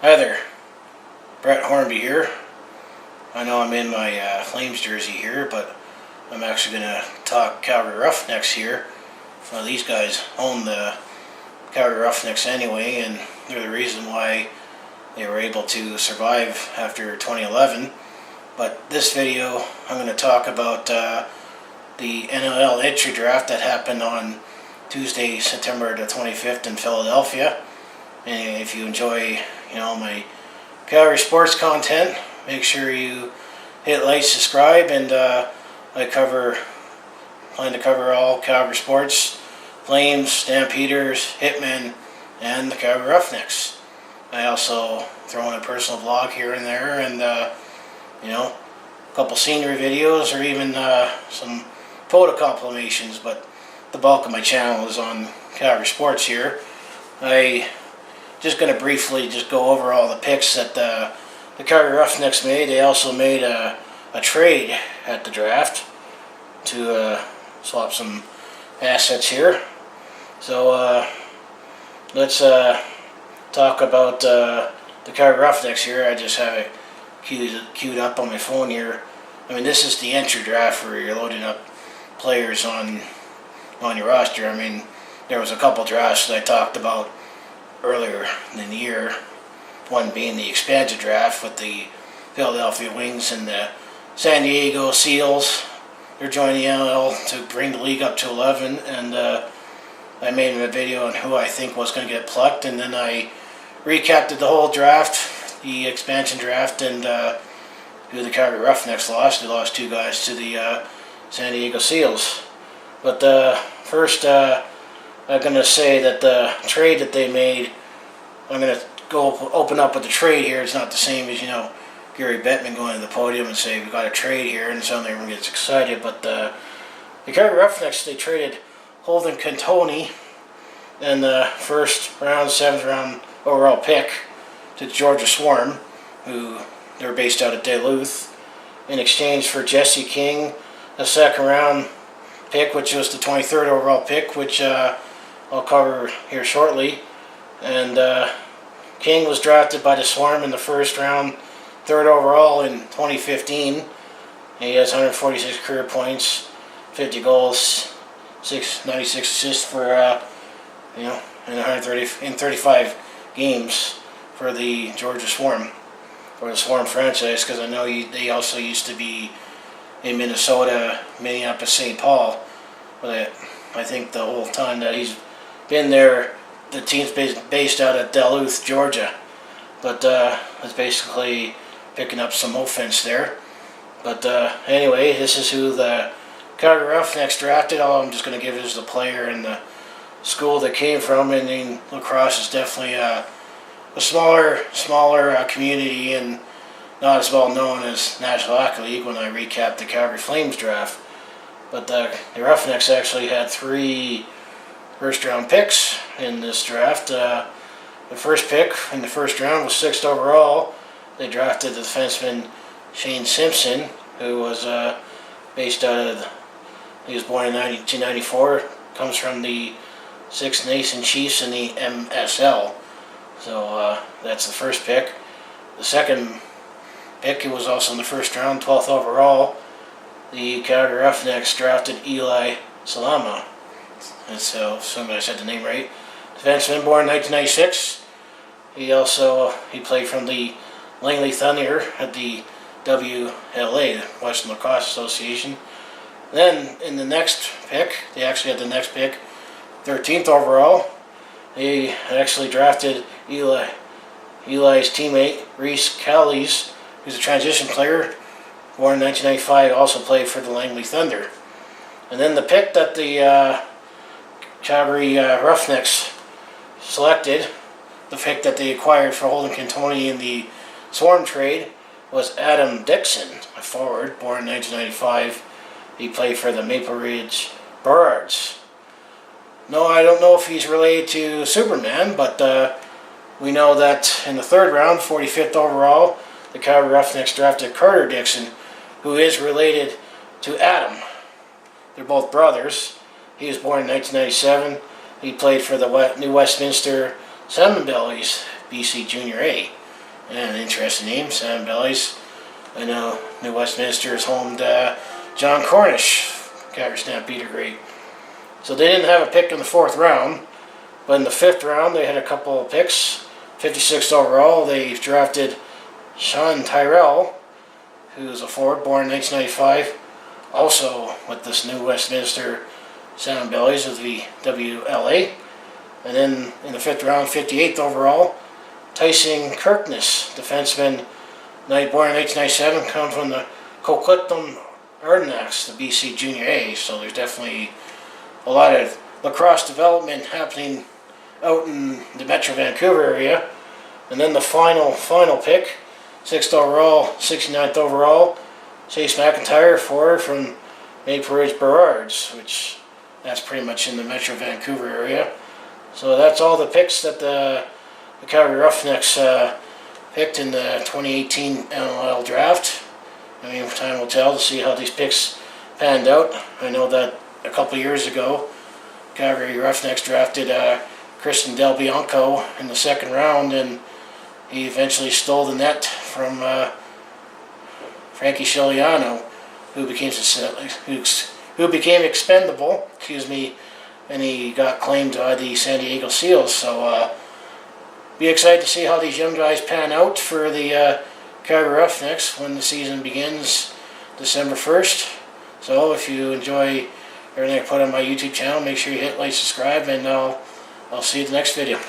Hi there, Brett Hornby here. I know I'm in my Flames jersey here, but I'm actually going to talk Calgary Roughnecks here. Well, these guys own the Calgary Roughnecks anyway, and they're the reason why they were able to survive after 2011. But this video, I'm going to talk about the NLL Entry Draft that happened on Tuesday, September the 25th in Philadelphia. And if you enjoy, my Calgary sports content, make sure you hit like, subscribe, and I plan to cover all Calgary sports: Flames, Stampeders, Hitmen, and the Calgary Roughnecks. I also throw in a personal vlog here and there, and a couple scenery videos, or even some photo compilations. But the bulk of my channel is on Calgary sports here. I just going to briefly just go over all the picks that the Calgary Roughnecks made. They also made a trade at the draft to swap some assets here. So let's talk about the Calgary Roughnecks here. I just have it queued up on my phone here. I mean, this is the entry draft where you're loading up players on your roster. I mean, there was a couple drafts that I talked about earlier in the year, one being the expansion draft with the Philadelphia Wings and the San Diego Seals. They're joining the NLL to bring the league up to 11, and I made a video on who I think was going to get plucked, and then I recapped the whole draft, the expansion draft, and who the Calgary Roughnecks lost. They lost two guys to the San Diego Seals. But first, I'm going to say that the trade that they made, I'm going to go open up with the trade here. It's not the same as, Gary Bettman going to the podium and say, we got a trade here, and suddenly everyone gets excited. But the Calgary Roughnecks, they traded Holden Cattoni in the first round, 7th round overall pick to Georgia Swarm, who they're based out of Duluth, in exchange for Jesse King, a 2nd round pick, which was the 23rd overall pick, which I'll cover here shortly. And King was drafted by the Swarm in the 1st round, 3rd overall in 2015. He has 146 career points, 50 goals, 96 assists for in 35 games for the Georgia Swarm, or the Swarm franchise, because I know they also used to be in Minnesota, Minneapolis, St. Paul. But I think the whole time that he's been there, the team's based out of Duluth, Georgia. But it's basically picking up some offense there. But anyway, this is who the Calgary Roughnecks drafted. All I'm just going to give is the player and the school they came from. And then lacrosse is definitely a smaller community, and not as well known as National Hockey League when I recapped the Calgary Flames draft. But the Roughnecks actually had 3 first-round picks in this draft. The first pick in the 1st round was 6th overall. They drafted the defenseman Shane Simpson, who was based out of, he was born in 1994, comes from the Six Nations Chiefs in the MSL. So that's the first pick. The second pick, it was also in the 1st round, 12th overall. The Calgary Roughnecks drafted Eli Salama. And so, assuming I said the name right. Defenseman, born in 1996. He played from the Langley Thunder at the WLA, the Western Lacrosse Association. Then, in the next pick, they actually had the next pick, 13th overall. They actually drafted Eli's teammate, Reece Callies, who's a transition player, born in 1995, also played for the Langley Thunder. And then the pick that the Calgary Roughnecks selected, the pick that they acquired for Holden Cattoni in the Swarm trade, was Dickson, a forward, born in 1995. He played for the Maple Ridge Burrards. No, I don't know if he's related to Superman, but we know that in the 3rd round, 45th overall, the Calgary Roughnecks drafted Dickson, who is related to Adam. They're both brothers. He was born in 1997. He played for the New Westminster Salmonbellies, BC Junior A. And an interesting name, Salmonbellies. I know New Westminster has homed John Cornish, Calgary Stampede great. So they didn't have a pick in the 4th round, but in the 5th round they had a couple of picks. 56th overall, they drafted Tyrrell, who's a forward born in 1995, also with this New Westminster Salmonbellies of the WLA. And then in the 5th round, 58th overall, Tyson Kirkness, defenseman, born in 1997, comes from the Coquitlam Adanacs, the BC Junior A. So there's definitely a lot of lacrosse development happening out in the Metro Vancouver area. And then the final pick, 6th overall, 69th overall, Chase McIntyre, forward from Maple Ridge Burrards, which that's pretty much in the Metro Vancouver area. So that's all the picks that the Calgary Roughnecks picked in the 2018 NLL Draft. I mean, time will tell to see how these picks panned out. I know that a couple years ago, Calgary Roughnecks drafted Christian Del Bianco in the 2nd round, and he eventually stole the net from Frankie Shiliano, who became expendable, and he got claimed by the San Diego Seals. So be excited to see how these young guys pan out for the Calgary Roughnecks when the season begins December 1st. So if you enjoy everything I put on my YouTube channel, make sure you hit like, subscribe, and I'll see you in the next video.